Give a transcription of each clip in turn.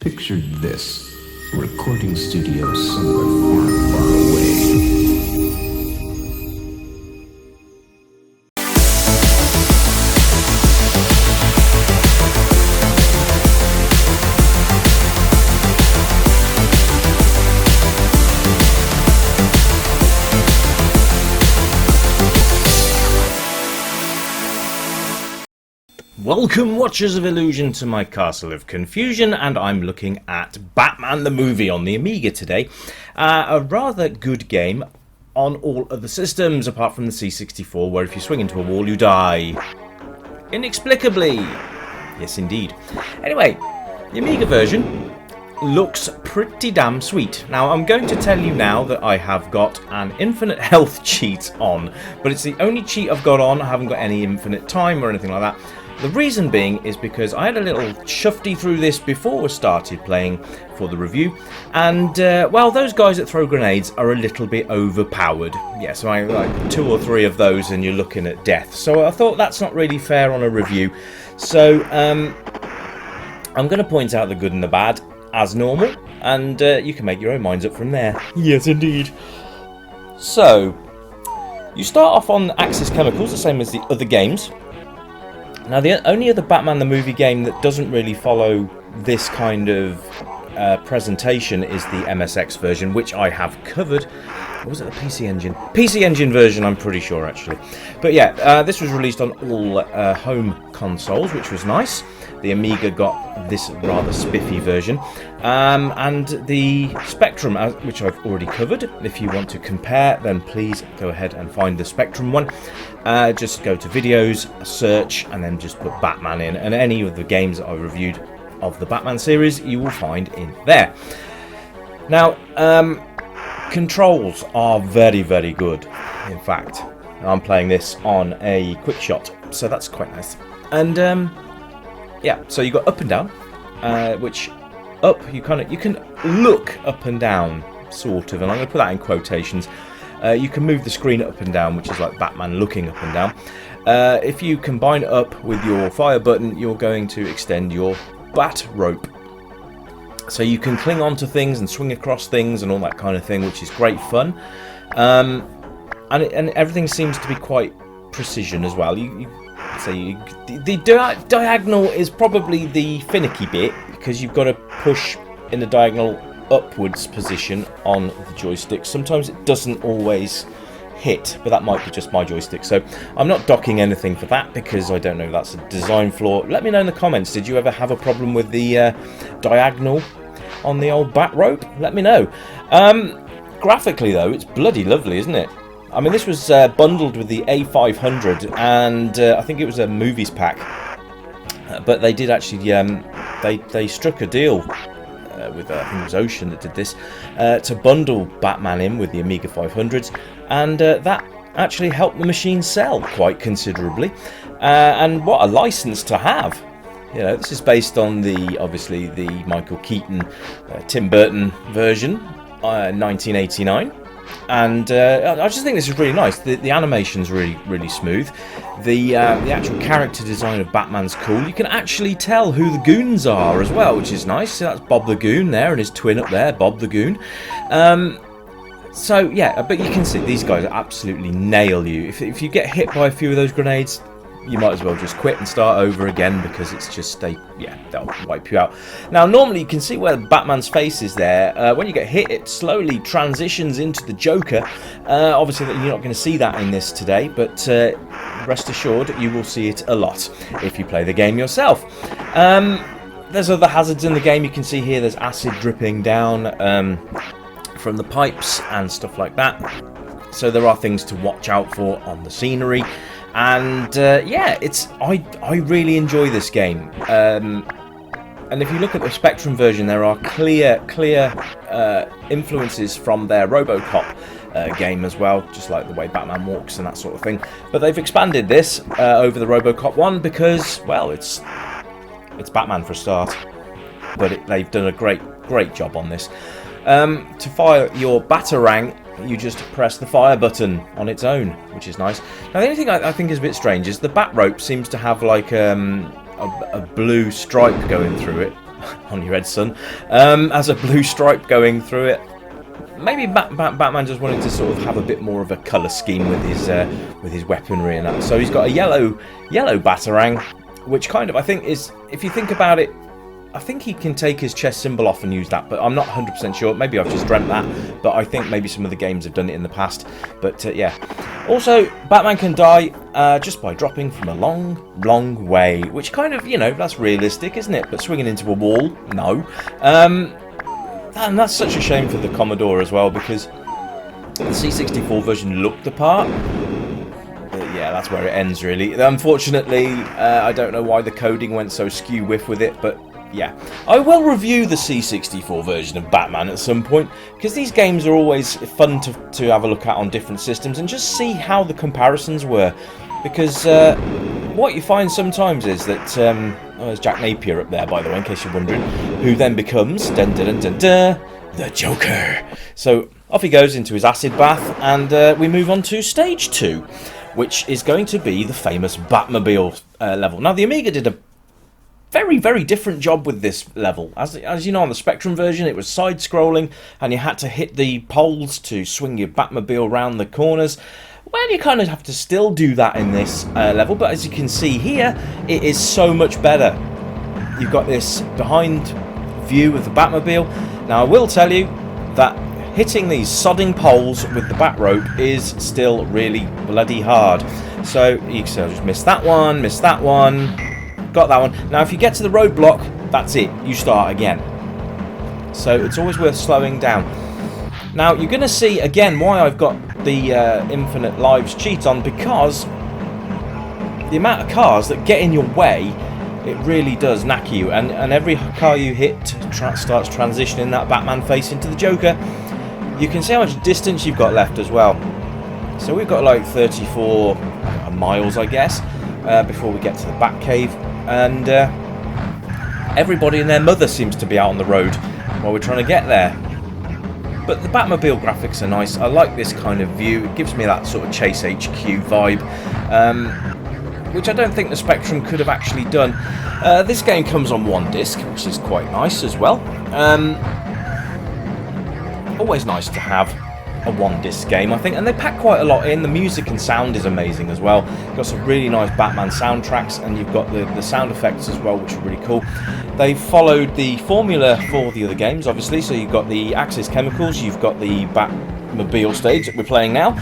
Picture this. A recording studio somewhere far, far away. Welcome, Watchers of Illusion, to my Castle of Confusion, and I'm looking at Batman the movie on the Amiga today. A rather good game on all of the systems, apart from the C64, where if you swing into a wall you die. Inexplicably. Yes, indeed. Anyway, the Amiga version looks pretty damn sweet. Now, I'm going to tell you now that I have got an infinite health cheat on, but it's the only cheat I've got on. I haven't got any infinite time or anything like that. The reason being is because I had a little shufty through this before I started playing for the review, and well, those guys that throw grenades are a little bit overpowered. Yeah, so I like 2 or 3 of those and you're looking at death. So I thought that's not really fair on a review. So I'm going to point out the good and the bad as normal, and you can make your own minds up from there. Yes, indeed. So you start off on Axis Chemicals, the same as the other games. Now, the only other Batman the movie game that doesn't really follow this kind of presentation is the MSX version, which I have covered. Or was it the PC Engine? PC Engine version, I'm pretty sure, actually. But yeah, this was released on all home consoles, which was nice. The Amiga got this rather spiffy version. And the Spectrum, which I've already covered. If you want to compare, then please go ahead and find the Spectrum one. Just go to videos, search, and then just put Batman in. And any of the games that I reviewed of the Batman series, you will find in there. Now, controls are very, very good. In fact, I'm playing this on a quick shot, so that's quite nice. And yeah, so you got up and down, which up you can look up and down, sort of, and I'm going to put that in quotations. You can move the screen up and down, which is like Batman looking up and down. If you combine it up with your fire button, you're going to extend your bat rope. So you can cling onto things and swing across things and all that kind of thing, which is great fun. And everything seems to be quite precision as well. The diagonal is probably the finicky bit, because you've got to push in the diagonal upwards position on the joystick. Sometimes it doesn't always hit, but that might be just my joystick, so I'm not docking anything for that because I don't know if that's a design flaw. Let me know in the comments, did you ever have a problem with the diagonal on the old bat rope? Let me know. Graphically though, it's bloody lovely, isn't it? I mean, this was bundled with the A500, and I think it was a movies pack, but they did actually they struck a deal with I think it was Ocean that did this, to bundle Batman in with the Amiga 500s, and that actually helped the machine sell quite considerably. And what a license to have! You know, this is based on obviously the Michael Keaton, Tim Burton version, 1989. And I just think this is really nice. The animation's really smooth. The actual character design of Batman's cool. You can actually tell who the goons are as well, which is nice. So that's Bob the Goon there, and his twin up there, Bob the Goon. So yeah, but you can see these guys absolutely nail you. If you get hit by a few of those grenades, you might as well just quit and start over again, because it's just they'll wipe you out. Now, normally you can see where Batman's face is there. When you get hit, it slowly transitions into the Joker. Obviously, you're not going to see that in this today, but rest assured, you will see it a lot if you play the game yourself. There's other hazards in the game. You can see here there's acid dripping down from the pipes and stuff like that. So there are things to watch out for on the scenery. And yeah, I really enjoy this game. And if you look at the Spectrum version, there are clear influences from their RoboCop game as well, just like the way Batman walks and that sort of thing. But they've expanded this over the RoboCop one because, well, it's Batman for a start. But they've done a great job on this. To fire your Batarang, you just press the fire button on its own, which is nice. Now, the only thing I think is a bit strange is the bat rope seems to have like a blue stripe going through it. on your head, son. Has a blue stripe going through it. Maybe Batman just wanted to sort of have a bit more of a colour scheme with his weaponry and that. So he's got a yellow batarang, which kind of, I think, is, if you think about it, I think he can take his chest symbol off and use that, but I'm not 100% sure. Maybe I've just dreamt that, but I think maybe some of the games have done it in the past. But yeah. Also, Batman can die just by dropping from a long way, which kind of, that's realistic, isn't it? But swinging into a wall, no. And that's such a shame for the Commodore as well, because the C64 version looked the part. But yeah, that's where it ends, really. Unfortunately, I don't know why the coding went so skew-whiff with it, but yeah. I will review the C64 version of Batman at some point, because these games are always fun to have a look at on different systems and just see how the comparisons were. Because what you find sometimes is that... there's Jack Napier up there, by the way, in case you're wondering, who then becomes the Joker. So off he goes into his acid bath, and we move on to stage 2, which is going to be the famous Batmobile level. Now, the Amiga did a very, very different job with this level. As you know, on the Spectrum version, it was side-scrolling, and you had to hit the poles to swing your Batmobile round the corners. Well, you kind of have to still do that in this level, but as you can see here, it is so much better. You've got this behind view of the Batmobile. Now, I will tell you that hitting these sodding poles with the bat rope is still really bloody hard. So you can just miss that one, got that one. Now, if you get to the roadblock, that's it. You start again. So it's always worth slowing down. Now, you're going to see, again, why I've got the infinite lives cheat on, because the amount of cars that get in your way, it really does knack you. And every car you hit starts transitioning that Batman face into the Joker. You can see how much distance you've got left as well. So we've got like 34 miles, I guess, before we get to the Batcave. And everybody and their mother seems to be out on the road while we're trying to get there. But the Batmobile graphics are nice. I like this kind of view. It gives me that sort of Chase HQ vibe, which I don't think the Spectrum could have actually done. This game comes on one disc, which is quite nice as well. Always nice to have a one-disc game, I think, and they pack quite a lot in. The music and sound is amazing as well. You've got some really nice Batman soundtracks, and you've got the sound effects as well, which are really cool. They followed the formula for the other games, obviously, so you've got the Axis Chemicals, you've got the Batmobile stage that we're playing now,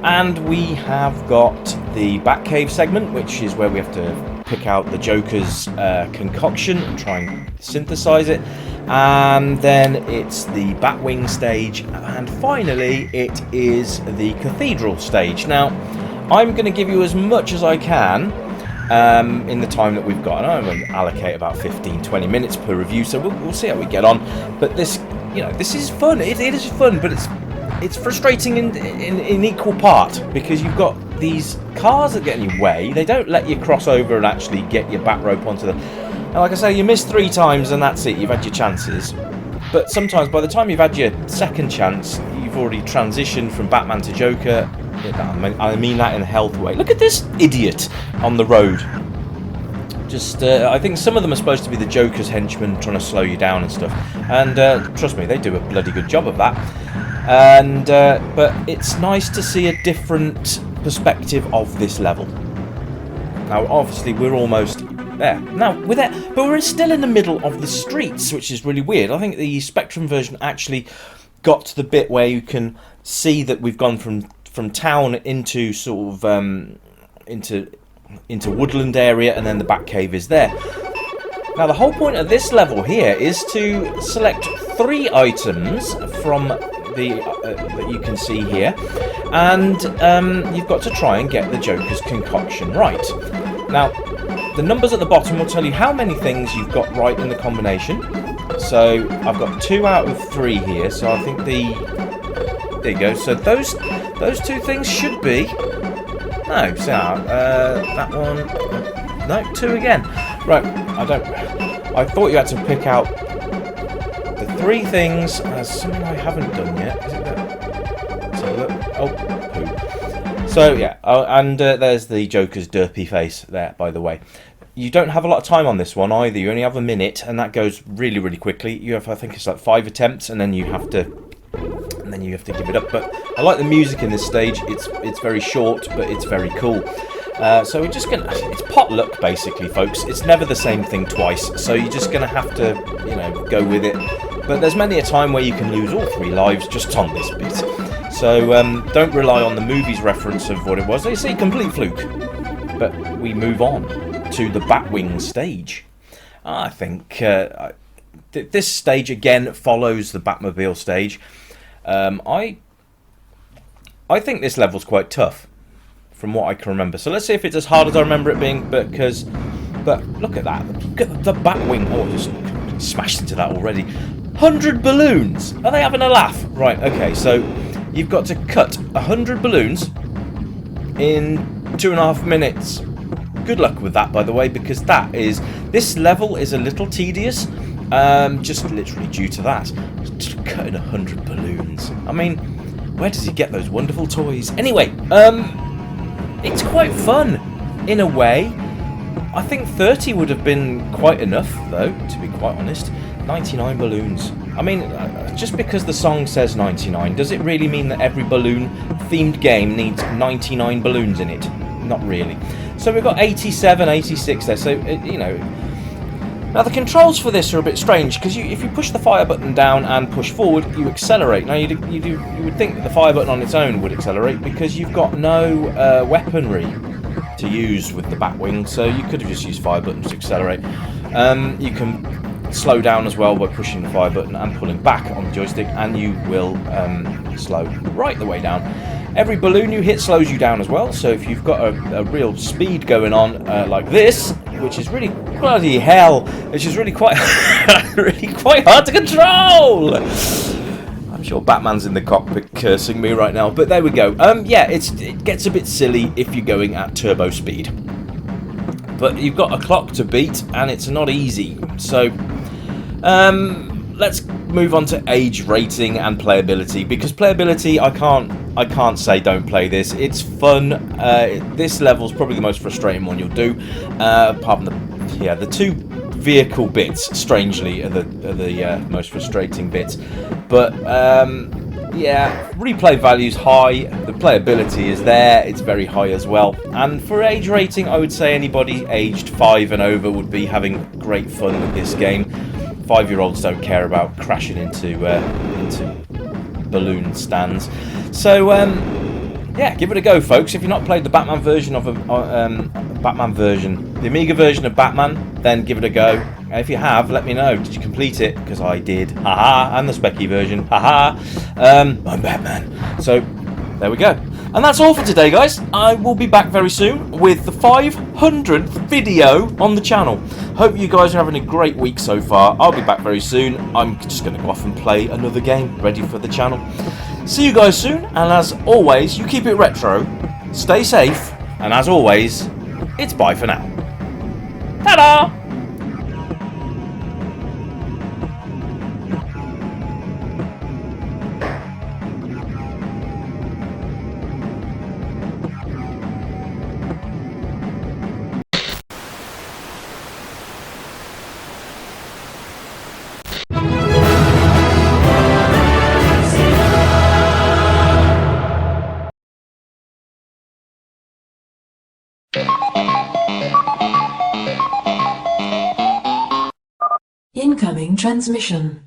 and we have got the Batcave segment, which is where we have to pick out the Joker's concoction and try and synthesize it. And then it's the Batwing stage, and finally it is the Cathedral stage. Now, I'm going to give you as much as I can in the time that we've got, and I'm going to allocate about 15-20 minutes per review, so we'll see how we get on. But this, this is fun. It is fun, but it's frustrating in equal part, because you've got these cars that get in your way. They don't let you cross over and actually get your bat rope onto them. And like I say, you miss 3 times and that's it, you've had your chances. But sometimes by the time you've had your second chance, you've already transitioned from Batman to Joker. I mean that in a health way. Look at this idiot on the road. Just, I think some of them are supposed to be the Joker's henchmen trying to slow you down and stuff. And trust me, they do a bloody good job of that. And but it's nice to see a different perspective of this level. Now, obviously, we're almost there. Now, with that, but we're still in the middle of the streets, which is really weird. I think the Spectrum version actually got to the bit where you can see that we've gone from town into sort of into woodland area, and then the Batcave is there. Now, the whole point of this level here is to select 3 items from that you can see here, and you've got to try and get the Joker's concoction right. Now, the numbers at the bottom will tell you how many things you've got right in the combination. So I've got 2 out of 3 here, so I think there you go. So those 2 things should be that one, no, 2 again. Right, I thought you had to pick out the 3 things. Something I haven't done yet. Is it that? So look. Oh, poo. So yeah, and there's the Joker's derpy face there, by the way. you don't have a lot of time on this one either. You only have a minute, and that goes really, really quickly. You have, I think it's like 5 attempts, and then you have to give it up. But I like the music in this stage. It's very short, but it's very cool. So we're just gonna, it's potluck basically, folks. It's never the same thing twice, so you're just gonna have to, you know, go with it. But there's many a time where you can lose all 3 lives just on this bit. So don't rely on the movie's reference of what it was. They say complete fluke. But we move on to the Batwing stage. I think this stage again follows the Batmobile stage. I think this level's quite tough, from what I can remember. So let's see if it's as hard as I remember it being. But look at that. Look at the Batwing. Oh, just smashed into that already. 100 balloons. Are they having a laugh? Right. Okay. So you've got to cut 100 balloons in 2.5 minutes. Good luck with that, by the way, because this level is a little tedious. Just literally due to that. Just cutting 100 balloons. I mean, where does he get those wonderful toys? Anyway, it's quite fun in a way. I think 30 would have been quite enough, though, to be quite honest. 99 balloons. I mean, just because the song says 99, does it really mean that every balloon-themed game needs 99 balloons in it? Not really. So we've got 87, 86 there, so, you know. Now, the controls for this are a bit strange, because if you push the fire button down and push forward, you accelerate. Now, you would think that the fire button on its own would accelerate, because you've got no weaponry to use with the Batwing, so you could have just used fire buttons to accelerate. You can slow down as well by pushing the fire button and pulling back on the joystick, and you will slow right the way down. Every balloon you hit slows you down as well, so if you've got a real speed going on like this, which is really bloody hell, which is really quite really quite hard to control. I'm sure Batman's in the cockpit cursing me right now, but there we go. Yeah, it gets a bit silly if you're going at turbo speed. But you've got a clock to beat, and it's not easy. So, let's move on to age rating and playability. Because playability, I can't say don't play this. It's fun. This level's probably the most frustrating one you'll do. Apart from the 2 vehicle bits, strangely, are the most frustrating bits. But yeah, replay value's high, the playability is there, it's very high as well. And for age rating, I would say anybody aged 5 and over would be having great fun with this game. 5-year-olds don't care about crashing into balloon stands. So yeah, give it a go, folks. If you've not played the Batman version of the Amiga version of Batman, then give it a go. If you have, let me know. Did you complete it? Because I did. Haha. And the Specky version. Haha. I'm Batman. So there we go. And that's all for today, guys. I will be back very soon with the 500th video on the channel. Hope you guys are having a great week so far. I'll be back very soon. I'm just going to go off and play another game ready for the channel. See you guys soon. And as always, you keep it retro, stay safe, and as always, it's bye for now. Ta-da! Incoming transmission.